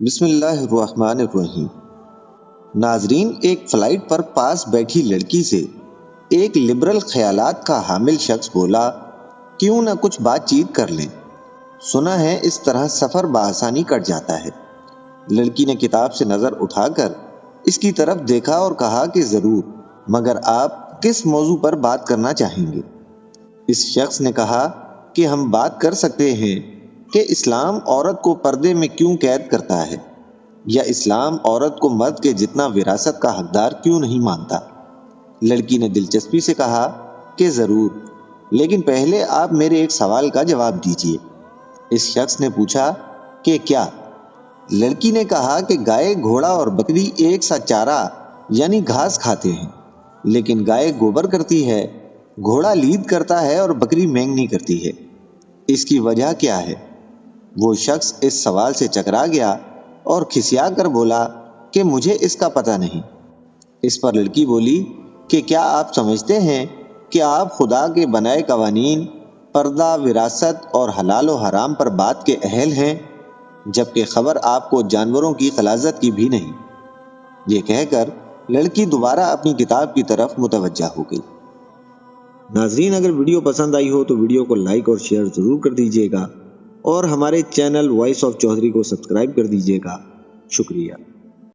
بسم اللہ الرحمن الرحیم۔ ناظرین، ایک فلائٹ پر پاس بیٹھی لڑکی سے ایک لبرل خیالات کا حامل شخص بولا، کیوں نہ کچھ بات چیت کر لیں، سنا ہے اس طرح سفر بآسانی کٹ جاتا ہے۔ لڑکی نے کتاب سے نظر اٹھا کر اس کی طرف دیکھا اور کہا کہ ضرور، مگر آپ کس موضوع پر بات کرنا چاہیں گے؟ اس شخص نے کہا کہ ہم بات کر سکتے ہیں کہ اسلام عورت کو پردے میں کیوں قید کرتا ہے، یا اسلام عورت کو مرد کے جتنا وراثت کا حقدار کیوں نہیں مانتا۔ لڑکی نے دلچسپی سے کہا کہ ضرور، لیکن پہلے آپ میرے ایک سوال کا جواب دیجیے۔ اس شخص نے پوچھا کہ کیا؟ لڑکی نے کہا کہ گائے، گھوڑا اور بکری ایک سا چارہ یعنی گھاس کھاتے ہیں، لیکن گائے گوبر کرتی ہے، گھوڑا لید کرتا ہے اور بکری مینگنی کرتی ہے۔ اس کی وجہ کیا ہے؟ وہ شخص اس سوال سے چکرا گیا اور کھسیا کر بولا کہ مجھے اس کا پتہ نہیں۔ اس پر لڑکی بولی کہ کیا آپ سمجھتے ہیں کہ آپ خدا کے بنائے قوانین، پردہ، وراثت اور حلال و حرام پر بات کے اہل ہیں، جبکہ خبر آپ کو جانوروں کی غلاظت کی بھی نہیں؟ یہ کہہ کر لڑکی دوبارہ اپنی کتاب کی طرف متوجہ ہو گئی۔ ناظرین، اگر ویڈیو پسند آئی ہو تو ویڈیو کو لائک اور شیئر ضرور کر دیجیے گا، اور ہمارے چینل وائس آف چودھری کو سبسکرائب کر دیجیے گا۔ شکریہ۔